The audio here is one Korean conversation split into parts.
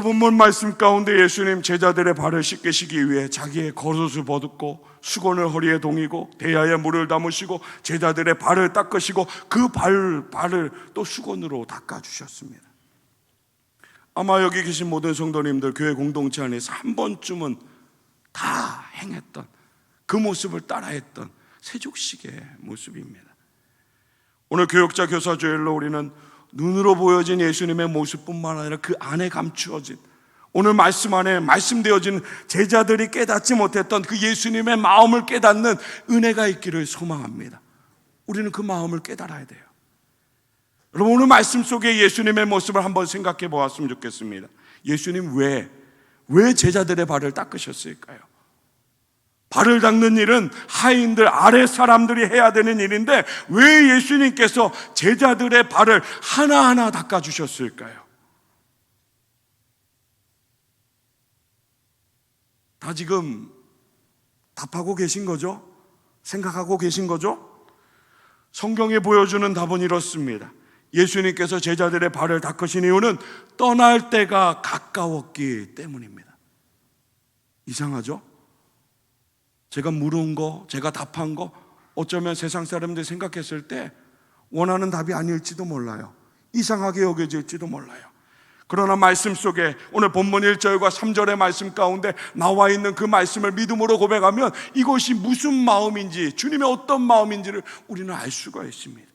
본문 말씀 가운데 예수님 제자들의 발을 씻기시기 위해 자기의 겉옷을 벗고 수건을 허리에 동이고 대야에 물을 담으시고 제자들의 발을 닦으시고 그 발을 또 수건으로 닦아주셨습니다. 아마 여기 계신 모든 성도님들 교회 공동체 안에서 한 번쯤은 다 행했던 그 모습을 따라했던 세족식의 모습입니다. 오늘 교역자 교사주일로 우리는 눈으로 보여진 예수님의 모습뿐만 아니라 그 안에 감추어진, 오늘 말씀 안에 말씀되어진 제자들이 깨닫지 못했던 그 예수님의 마음을 깨닫는 은혜가 있기를 소망합니다. 우리는 그 마음을 깨달아야 돼요. 여러분, 오늘 말씀 속에 예수님의 모습을 한번 생각해 보았으면 좋겠습니다. 예수님 왜 제자들의 발을 닦으셨을까요? 발을 닦는 일은 하인들 아래 사람들이 해야 되는 일인데 왜 예수님께서 제자들의 발을 하나하나 닦아주셨을까요? 다 지금 답하고 계신 거죠? 생각하고 계신 거죠? 성경이 보여주는 답은 이렇습니다. 예수님께서 제자들의 발을 닦으신 이유는 떠날 때가 가까웠기 때문입니다. 이상하죠? 제가 물은 거, 제가 답한 거 어쩌면 세상 사람들이 생각했을 때 원하는 답이 아닐지도 몰라요. 이상하게 여겨질지도 몰라요. 그러나 말씀 속에 오늘 본문 1절과 3절의 말씀 가운데 나와 있는 그 말씀을 믿음으로 고백하면 이것이 무슨 마음인지, 주님의 어떤 마음인지를 우리는 알 수가 있습니다.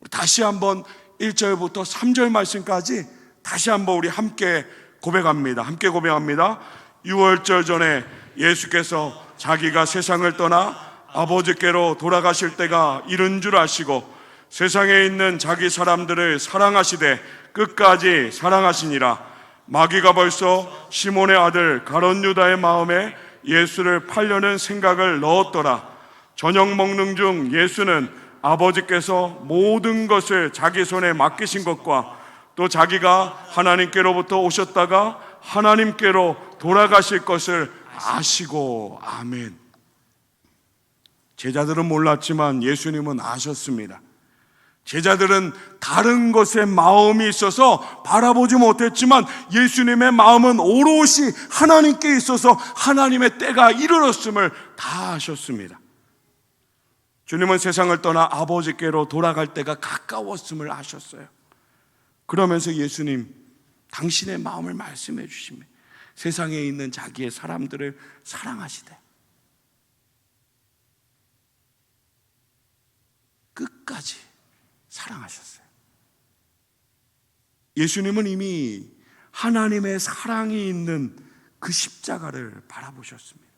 다시 한번 1절부터 3절 말씀까지 다시 한번 우리 함께 고백합니다. 함께 고백합니다. 6월절 전에 예수께서 자기가 세상을 떠나 아버지께로 돌아가실 때가 이른 줄 아시고 세상에 있는 자기 사람들을 사랑하시되 끝까지 사랑하시니라. 마귀가 벌써 시몬의 아들 가룟 유다의 마음에 예수를 팔려는 생각을 넣었더라. 저녁 먹는 중 예수는 아버지께서 모든 것을 자기 손에 맡기신 것과 또 자기가 하나님께로부터 오셨다가 하나님께로 돌아가실 것을 아시고, 아멘. 제자들은 몰랐지만 예수님은 아셨습니다. 제자들은 다른 것에 마음이 있어서 바라보지 못했지만 예수님의 마음은 오롯이 하나님께 있어서 하나님의 때가 이르렀음을 다 아셨습니다. 주님은 세상을 떠나 아버지께로 돌아갈 때가 가까웠음을 아셨어요. 그러면서 예수님 당신의 마음을 말씀해 주십니다. 세상에 있는 자기의 사람들을 사랑하시되 끝까지 사랑하셨어요. 예수님은 이미 하나님의 사랑이 있는 그 십자가를 바라보셨습니다.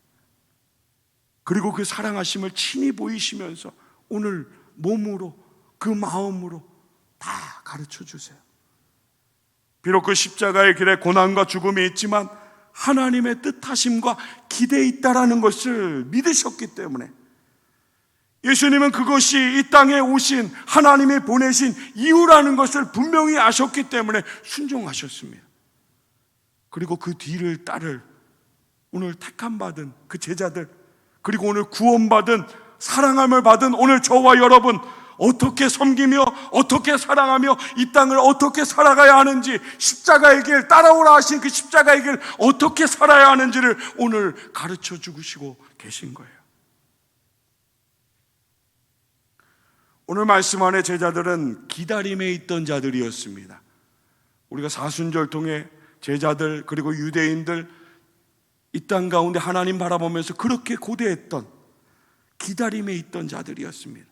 그리고 그 사랑하심을 친히 보이시면서 오늘 몸으로 그 마음으로 다 가르쳐 주세요. 비록 그 십자가의 길에 고난과 죽음이 있지만 하나님의 뜻하심과 기대에 있다라는 것을 믿으셨기 때문에 예수님은 그것이 이 땅에 오신 하나님이 보내신 이유라는 것을 분명히 아셨기 때문에 순종하셨습니다. 그리고 그 뒤를 따를 오늘 택함받은 그 제자들, 그리고 오늘 구원받은 사랑함을 받은 오늘 저와 여러분, 어떻게 섬기며 어떻게 사랑하며 이 땅을 어떻게 살아가야 하는지, 십자가의 길 따라오라 하신 그 십자가의 길 어떻게 살아야 하는지를 오늘 가르쳐 주시고 계신 거예요. 오늘 말씀 안에 제자들은 기다림에 있던 자들이었습니다. 우리가 사순절 통해 제자들 그리고 유대인들 이 땅 가운데 하나님 바라보면서 그렇게 고대했던 기다림에 있던 자들이었습니다.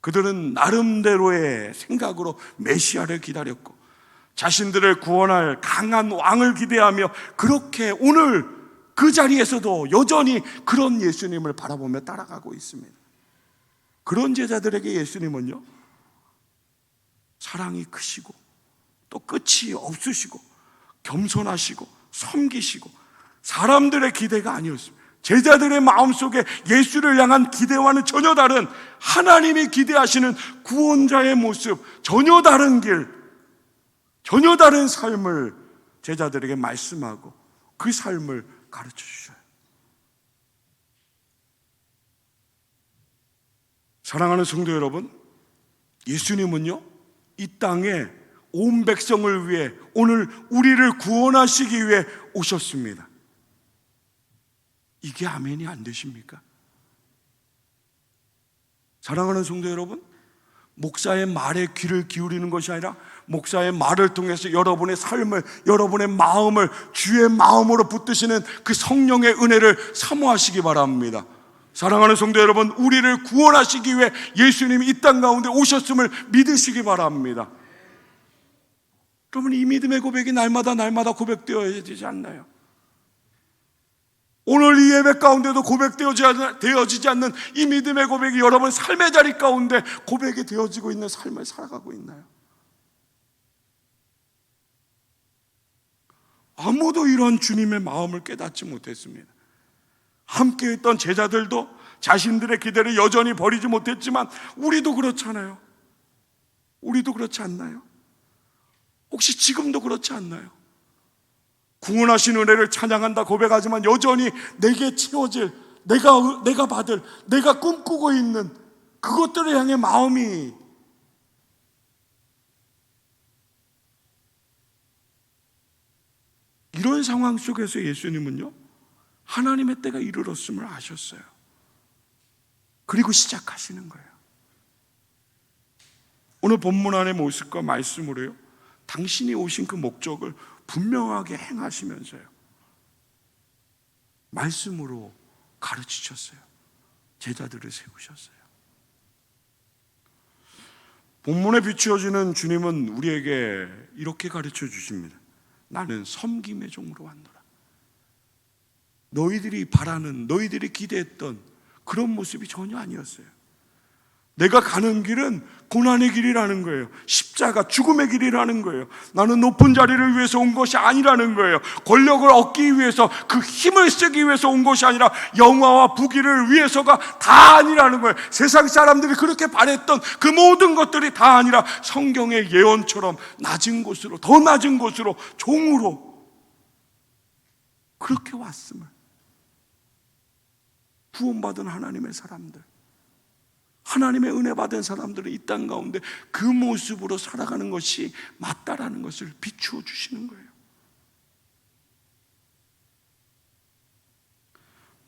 그들은 나름대로의 생각으로 메시아를 기다렸고 자신들을 구원할 강한 왕을 기대하며 그렇게 오늘 그 자리에서도 여전히 그런 예수님을 바라보며 따라가고 있습니다. 그런 제자들에게 예수님은요, 사랑이 크시고 또 끝이 없으시고 겸손하시고 섬기시고 사람들의 기대가 아니었습니다. 제자들의 마음속에 예수를 향한 기대와는 전혀 다른 하나님이 기대하시는 구원자의 모습, 전혀 다른 길, 전혀 다른 삶을 제자들에게 말씀하고 그 삶을 가르쳐 주셔요. 사랑하는 성도 여러분, 예수님은요 이 땅에 온 백성을 위해, 오늘 우리를 구원하시기 위해 오셨습니다. 이게 아멘이 안 되십니까? 사랑하는 성도 여러분, 목사의 말에 귀를 기울이는 것이 아니라 목사의 말을 통해서 여러분의 삶을, 여러분의 마음을 주의 마음으로 붙드시는 그 성령의 은혜를 사모하시기 바랍니다. 사랑하는 성도 여러분, 우리를 구원하시기 위해 예수님이 이 땅 가운데 오셨음을 믿으시기 바랍니다. 여러분, 이 믿음의 고백이 날마다 고백되어야 되지 않나요? 오늘 이 예배 가운데도 고백되어지지 않는 이 믿음의 고백이 여러분 삶의 자리 가운데 고백이 되어지고 있는 삶을 살아가고 있나요? 아무도 이런 주님의 마음을 깨닫지 못했습니다. 함께 있던 제자들도 자신들의 기대를 여전히 버리지 못했지만 우리도 그렇잖아요. 우리도 그렇지 않나요? 혹시 지금도 그렇지 않나요? 구원하신 은혜를 찬양한다 고백하지만 여전히 내게 채워질, 내가 받을, 내가 꿈꾸고 있는 그것들을 향해 마음이, 이런 상황 속에서 예수님은요, 하나님의 때가 이르렀음을 아셨어요. 그리고 시작하시는 거예요. 오늘 본문 안의 모습과 말씀으로요, 당신이 오신 그 목적을 분명하게 행하시면서요, 말씀으로 가르치셨어요. 제자들을 세우셨어요. 본문에 비추어지는 주님은 우리에게 이렇게 가르쳐 주십니다. 나는 섬김의 종으로 왔노라. 너희들이 바라는, 너희들이 기대했던 그런 모습이 전혀 아니었어요. 내가 가는 길은 고난의 길이라는 거예요. 십자가, 죽음의 길이라는 거예요. 나는 높은 자리를 위해서 온 것이 아니라는 거예요. 권력을 얻기 위해서, 그 힘을 쓰기 위해서 온 것이 아니라 영화와 부귀를 위해서가 다 아니라는 거예요. 세상 사람들이 그렇게 바랬던 그 모든 것들이 다 아니라 성경의 예언처럼 낮은 곳으로, 더 낮은 곳으로, 종으로 그렇게 왔음을, 구원받은 하나님의 사람들, 하나님의 은혜 받은 사람들은 이 땅 가운데 그 모습으로 살아가는 것이 맞다라는 것을 비추어 주시는 거예요.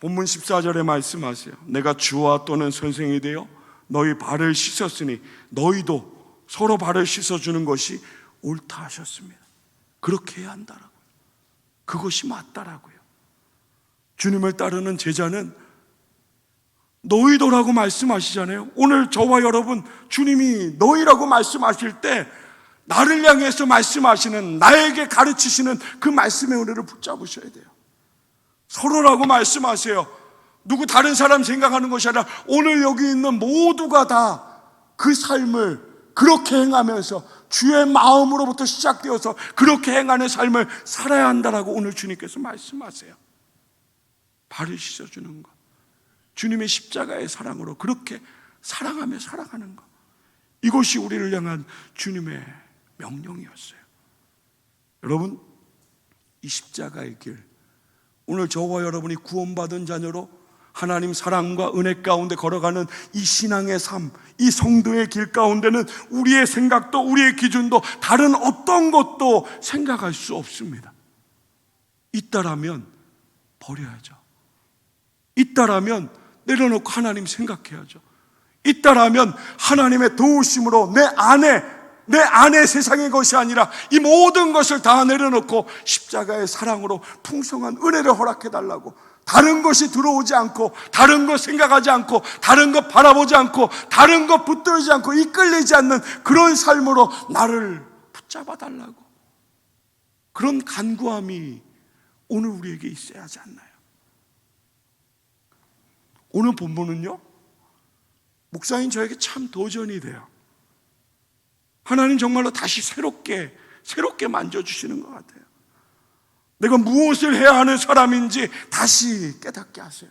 본문 14절에 말씀하세요. 내가 주와 또는 선생이 되어 너희 발을 씻었으니 너희도 서로 발을 씻어주는 것이 옳다 하셨습니다. 그렇게 해야 한다라고요. 그것이 맞다라고요. 주님을 따르는 제자는 너희도라고 말씀하시잖아요. 오늘 저와 여러분, 주님이 너희라고 말씀하실 때 나를 향해서 말씀하시는, 나에게 가르치시는 그 말씀의 은혜를 붙잡으셔야 돼요. 서로라고 말씀하세요. 누구 다른 사람 생각하는 것이 아니라 오늘 여기 있는 모두가 다 그 삶을 그렇게 행하면서 주의 마음으로부터 시작되어서 그렇게 행하는 삶을 살아야 한다라고 오늘 주님께서 말씀하세요. 발을 씻어주는 것, 주님의 십자가의 사랑으로 그렇게 사랑하며 살아가는 것, 이것이 우리를 향한 주님의 명령이었어요. 여러분, 이 십자가의 길, 오늘 저와 여러분이 구원받은 자녀로 하나님 사랑과 은혜 가운데 걸어가는 이 신앙의 삶, 이 성도의 길 가운데는 우리의 생각도 우리의 기준도 다른 어떤 것도 생각할 수 없습니다. 있다라면 버려야죠. 있다라면 내려놓고 하나님 생각해야죠. 있다라면 하나님의 도우심으로 내 안에 세상의 것이 아니라 이 모든 것을 다 내려놓고 십자가의 사랑으로 풍성한 은혜를 허락해달라고, 다른 것이 들어오지 않고, 다른 것 생각하지 않고, 다른 것 바라보지 않고, 다른 것 붙들지 않고 이끌리지 않는 그런 삶으로 나를 붙잡아달라고, 그런 간구함이 오늘 우리에게 있어야 하지 않나요? 오늘 본문은요, 목사인 저에게 참 도전이 돼요. 하나님 정말로 다시 새롭게 만져주시는 것 같아요. 내가 무엇을 해야 하는 사람인지 다시 깨닫게 하세요.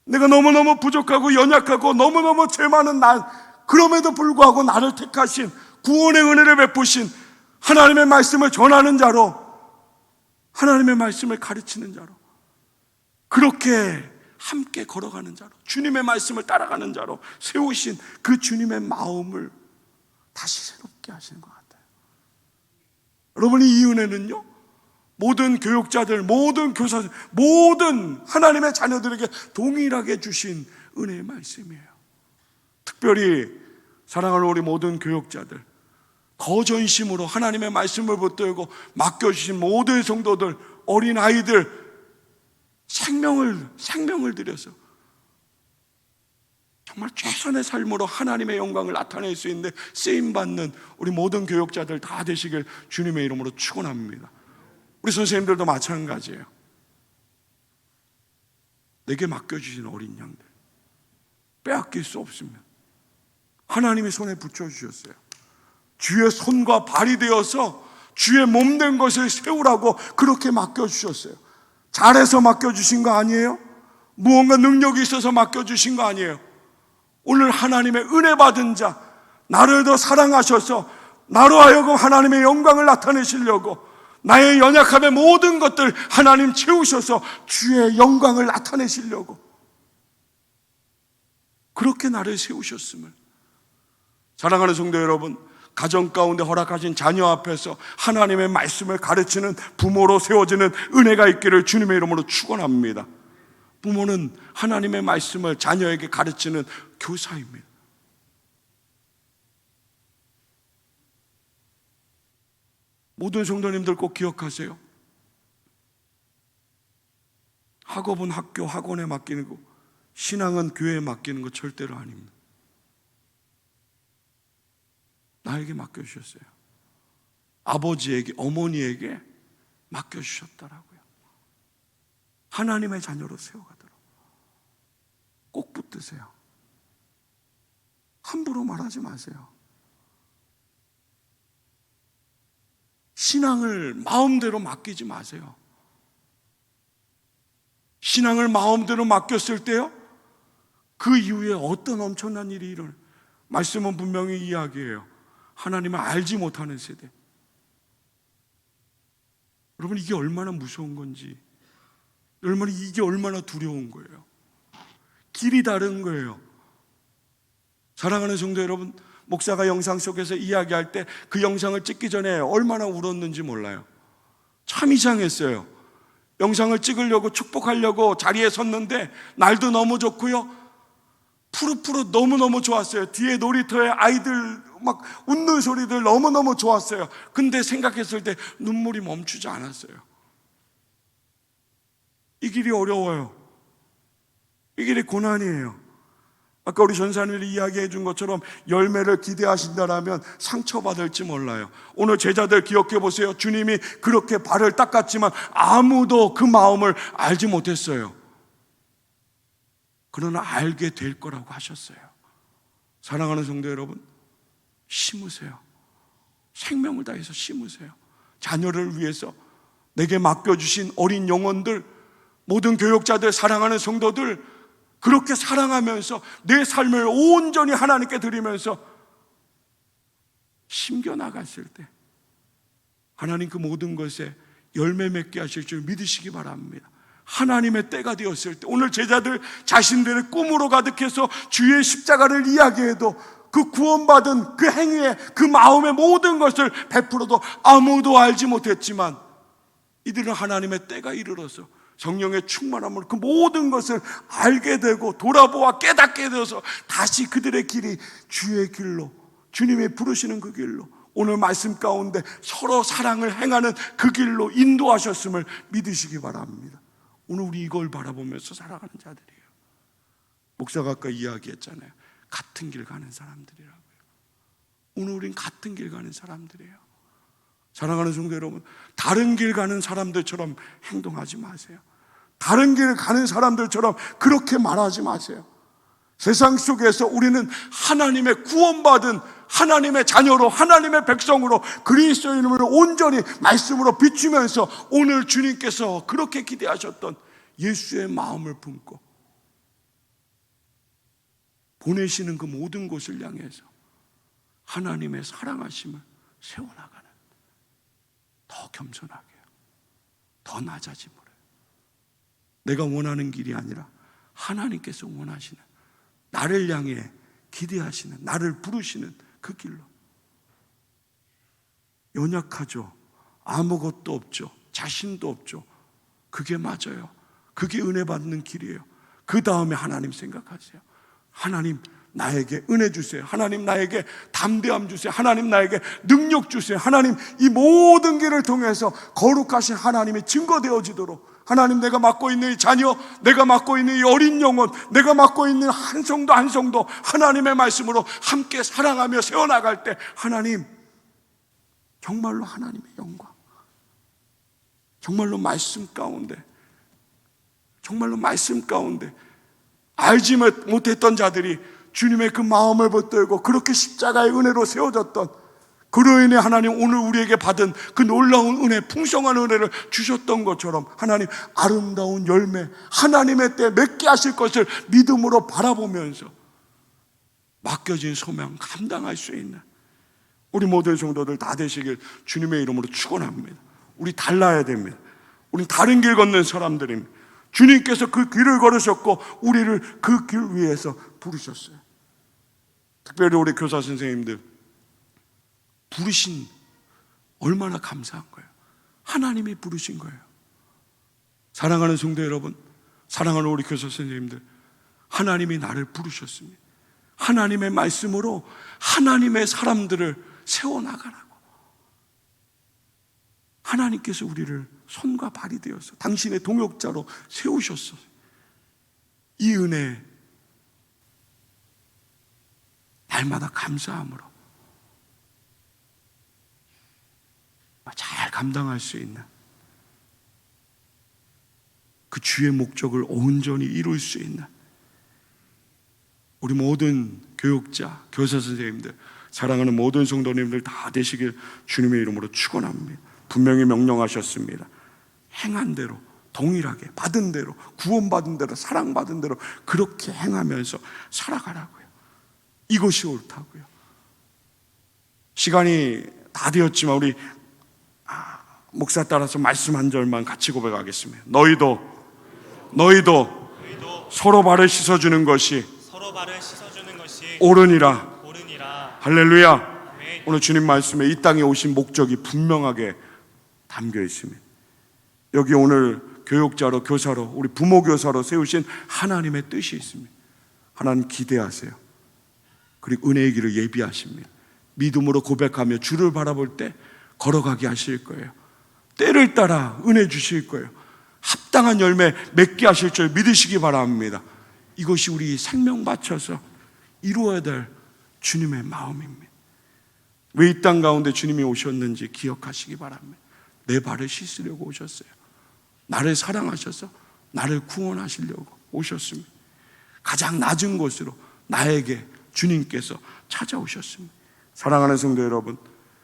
내가 너무너무 부족하고 연약하고 너무너무 죄 많은 날, 그럼에도 불구하고 나를 택하신, 구원의 은혜를 베푸신 하나님의 말씀을 전하는 자로, 하나님의 말씀을 가르치는 자로, 그렇게 함께 걸어가는 자로, 주님의 말씀을 따라가는 자로 세우신 그 주님의 마음을 다시 새롭게 하시는 것 같아요. 여러분, 이 은혜는요, 모든 교육자들, 모든 교사들, 모든 하나님의 자녀들에게 동일하게 주신 은혜의 말씀이에요. 특별히 사랑하는 우리 모든 교육자들, 더 전심으로 하나님의 말씀을 붙들고 맡겨주신 모든 성도들, 어린아이들, 생명을 들여서 정말 최선의 삶으로 하나님의 영광을 나타낼 수 있는 쓰임받는 우리 모든 교육자들 다 되시길 주님의 이름으로 축원합니다. 우리 선생님들도 마찬가지예요. 내게 맡겨주신 어린 양들 빼앗길 수 없습니다. 하나님이 손에 붙여주셨어요. 주의 손과 발이 되어서 주의 몸 된 것을 세우라고 그렇게 맡겨주셨어요. 잘해서 맡겨주신 거 아니에요? 무언가 능력이 있어서 맡겨주신 거 아니에요? 오늘 하나님의 은혜 받은 자, 나를 더 사랑하셔서 나로 하여금 하나님의 영광을 나타내시려고 나의 연약함의 모든 것들 하나님 채우셔서 주의 영광을 나타내시려고 그렇게 나를 세우셨음을, 사랑하는 성도 여러분, 가정 가운데 허락하신 자녀 앞에서 하나님의 말씀을 가르치는 부모로 세워지는 은혜가 있기를 주님의 이름으로 축원합니다. 부모는 하나님의 말씀을 자녀에게 가르치는 교사입니다. 모든 성도님들 꼭 기억하세요. 학업은 학교, 학원에 맡기는 거, 신앙은 교회에 맡기는 거 절대로 아닙니다. 나에게 맡겨주셨어요. 아버지에게, 어머니에게 맡겨주셨다라고요. 하나님의 자녀로 세워가도록 꼭 붙드세요. 함부로 말하지 마세요. 신앙을 마음대로 맡기지 마세요. 신앙을 마음대로 맡겼을 때요, 그 이후에 어떤 엄청난 일이 일어나요. 말씀은 분명히 이야기해요. 하나님을 알지 못하는 세대. 여러분, 이게 얼마나 무서운 건지, 이게 얼마나 두려운 거예요. 길이 다른 거예요. 사랑하는 성도 여러분, 목사가 영상 속에서 이야기할 때 그 영상을 찍기 전에 얼마나 울었는지 몰라요. 참 이상했어요. 영상을 찍으려고, 축복하려고 자리에 섰는데 날도 너무 좋고요, 푸릇푸릇 너무너무 좋았어요. 뒤에 놀이터에 아이들 막 웃는 소리들 너무너무 좋았어요. 근데 생각했을 때 눈물이 멈추지 않았어요. 이 길이 어려워요. 이 길이 고난이에요. 아까 우리 전사님이 이야기해 준 것처럼 열매를 기대하신다라면 상처받을지 몰라요. 오늘 제자들 기억해 보세요. 주님이 그렇게 발을 닦았지만 아무도 그 마음을 알지 못했어요. 그러나 알게 될 거라고 하셨어요. 사랑하는 성도 여러분, 심으세요. 생명을 다해서 심으세요. 자녀를 위해서 내게 맡겨주신 어린 영혼들, 모든 교육자들, 사랑하는 성도들, 그렇게 사랑하면서 내 삶을 온전히 하나님께 드리면서 심겨나갔을 때 하나님 그 모든 것에 열매 맺게 하실 줄 믿으시기 바랍니다. 하나님의 때가 되었을 때, 오늘 제자들 자신들의 꿈으로 가득해서 주의 십자가를 이야기해도 그 구원받은 그 행위에, 그 마음의 모든 것을 베풀어도 아무도 알지 못했지만 이들은 하나님의 때가 이르러서 성령의 충만함으로 그 모든 것을 알게 되고 돌아보아 깨닫게 되어서 다시 그들의 길이 주의 길로, 주님이 부르시는 그 길로, 오늘 말씀 가운데 서로 사랑을 행하는 그 길로 인도하셨음을 믿으시기 바랍니다. 오늘 우리 이걸 바라보면서 살아가는 자들이에요. 목사가 아까 이야기했잖아요. 같은 길 가는 사람들이라고요. 오늘 우린 같은 길 가는 사람들이에요. 사랑하는 성도 여러분, 다른 길 가는 사람들처럼 행동하지 마세요. 다른 길 가는 사람들처럼 그렇게 말하지 마세요. 세상 속에서 우리는 하나님의 구원받은 하나님의 자녀로, 하나님의 백성으로 그리스도인으로 온전히 말씀으로 비추면서 오늘 주님께서 그렇게 기대하셨던 예수의 마음을 품고 보내시는 그 모든 곳을 향해서 하나님의 사랑하심을 세워나가는, 더 겸손하게요, 더 낮아짐으로, 내가 원하는 길이 아니라 하나님께서 원하시는, 나를 향해 기대하시는, 나를 부르시는 그 길로. 연약하죠. 아무것도 없죠. 자신도 없죠. 그게 맞아요. 그게 은혜 받는 길이에요. 그 다음에 하나님 생각하세요. 하나님 나에게 은혜 주세요. 하나님 나에게 담대함 주세요. 하나님 나에게 능력 주세요. 하나님 이 모든 길을 통해서 거룩하신 하나님이 증거되어지도록, 하나님 내가 맡고 있는 이 자녀, 내가 맡고 있는 이 어린 영혼, 내가 맡고 있는 한 성도 한 성도 하나님의 말씀으로 함께 사랑하며 세워나갈 때 하나님 정말로 하나님의 영광, 정말로 말씀 가운데, 정말로 말씀 가운데 알지 못했던 자들이 주님의 그 마음을 붙들고 그렇게 십자가의 은혜로 세워졌던, 그로 인해 하나님 오늘 우리에게 받은 그 놀라운 은혜, 풍성한 은혜를 주셨던 것처럼 하나님 아름다운 열매, 하나님의 때에 맺게 하실 것을 믿음으로 바라보면서 맡겨진 소명 감당할 수 있는 우리 모든 성도들 다 되시길 주님의 이름으로 축원합니다. 우리 달라야 됩니다. 우린 다른 길 걷는 사람들입니다. 주님께서 그 길을 걸으셨고 우리를 그 길 위에서 부르셨어요. 특별히 우리 교사 선생님들 부르신, 얼마나 감사한 거예요. 하나님이 부르신 거예요. 사랑하는 성도 여러분, 사랑하는 우리 교사 선생님들, 하나님이 나를 부르셨습니다. 하나님의 말씀으로 하나님의 사람들을 세워나가라고. 하나님께서 우리를 손과 발이 되어서 당신의 동역자로 세우셨어요. 이 은혜 날마다 감사함으로 잘 감당할 수 있는 그 주의 목적을 온전히 이룰 수 있는 우리 모든 교육자, 교사 선생님들, 사랑하는 모든 성도님들 다 되시길 주님의 이름으로 축원합니다. 분명히 명령하셨습니다. 행한 대로, 동일하게 받은 대로, 구원받은 대로, 사랑받은 대로 그렇게 행하면서 살아가라고요. 이것이 옳다고요. 시간이 다 되었지만 우리 목사 따라서 말씀 한 절만 같이 고백하겠습니다. 너희도 서로 발을 씻어주는 것이 옳으니라. 할렐루야. 아멘. 오늘 주님 말씀에 이 땅에 오신 목적이 분명하게 담겨 있습니다. 여기 오늘 교육자로, 교사로, 우리 부모 교사로 세우신 하나님의 뜻이 있습니다. 하나님 기대하세요. 그리고 은혜의 길을 예비하십니다. 믿음으로 고백하며 주를 바라볼 때 걸어가게 하실 거예요. 때를 따라 은혜 주실 거예요. 합당한 열매 맺게 하실 줄 믿으시기 바랍니다. 이것이 우리 생명 바쳐서 이루어야 될 주님의 마음입니다. 왜 이 땅 가운데 주님이 오셨는지 기억하시기 바랍니다. 내 발을 씻으려고 오셨어요. 나를 사랑하셔서 나를 구원하시려고 오셨습니다. 가장 낮은 곳으로 나에게 주님께서 찾아오셨습니다. 사랑하는 성도 여러분,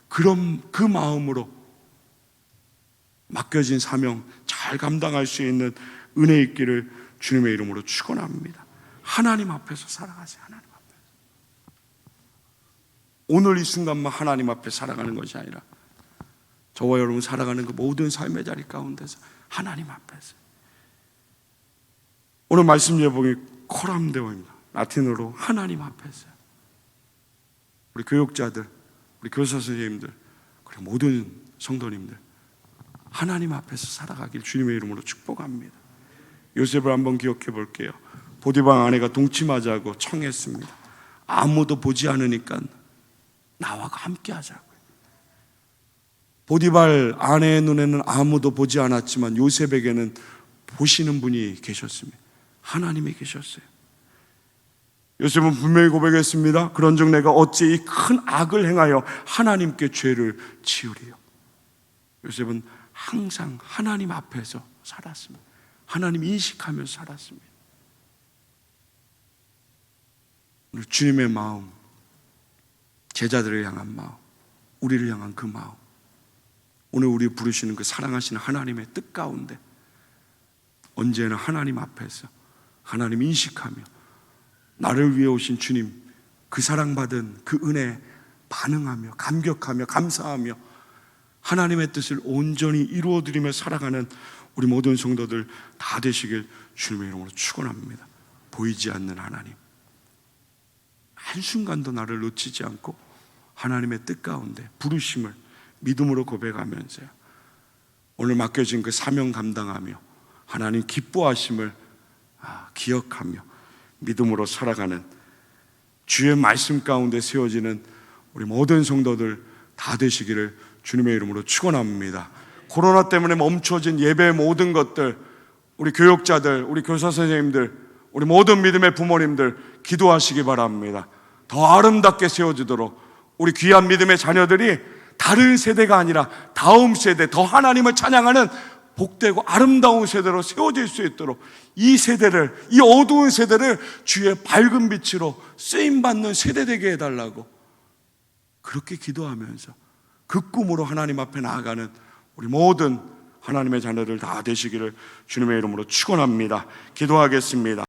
그럼 그 마음으로 맡겨진 사명 잘 감당할 수 있는 은혜 있기를 주님의 이름으로 축원합니다. 하나님 앞에서 살아가세요. 하나님 앞에서. 오늘 이 순간만 하나님 앞에 살아가는 것이 아니라 저와 여러분 살아가는 그 모든 삶의 자리 가운데서 하나님 앞에서. 오늘 말씀 제목이 코람데오입니다. 라틴어로 하나님 앞에서. 우리 교육자들, 우리 교사 선생님들, 그리고 모든 성도님들 하나님 앞에서 살아가길 주님의 이름으로 축복합니다. 요셉을 한번 기억해 볼게요. 보디발 아내가 동침하자고 청했습니다. 아무도 보지 않으니까 나와 함께 하자고요. 보디발 아내의 눈에는 아무도 보지 않았지만 요셉에게는 보시는 분이 계셨습니다. 하나님이 계셨어요. 요셉은 분명히 고백했습니다. 그런즉 내가 어찌 이 큰 악을 행하여 하나님께 죄를 지으리요. 요셉은 항상 하나님 앞에서 살았습니다. 하나님 인식하면서 살았습니다. 오늘 주님의 마음, 제자들을 향한 마음, 우리를 향한 그 마음, 오늘 우리 부르시는 그 사랑하시는 하나님의 뜻 가운데 언제나 하나님 앞에서 하나님 인식하며 나를 위해 오신 주님, 그 사랑받은 그 은혜에 반응하며 감격하며 감사하며 하나님의 뜻을 온전히 이루어드리며 살아가는 우리 모든 성도들 다 되시길 주님의 이름으로 축원합니다. 보이지 않는 하나님, 한순간도 나를 놓치지 않고 하나님의 뜻 가운데 부르심을 믿음으로 고백하면서요, 오늘 맡겨진 그 사명 감당하며 하나님 기뻐하심을 기억하며 믿음으로 살아가는 주의 말씀 가운데 세워지는 우리 모든 성도들 다 되시기를 주님의 이름으로 축원합니다. 코로나 때문에 멈춰진 예배의 모든 것들, 우리 교육자들, 우리 교사 선생님들, 우리 모든 믿음의 부모님들 기도하시기 바랍니다. 더 아름답게 세워지도록 우리 귀한 믿음의 자녀들이 다른 세대가 아니라 다음 세대, 더 하나님을 찬양하는 복되고 아름다운 세대로 세워질 수 있도록 이 세대를, 이 어두운 세대를 주의 밝은 빛으로 쓰임받는 세대 되게 해달라고 그렇게 기도하면서 그 꿈으로 하나님 앞에 나아가는 우리 모든 하나님의 자녀들 다 되시기를 주님의 이름으로 축원합니다. 기도하겠습니다.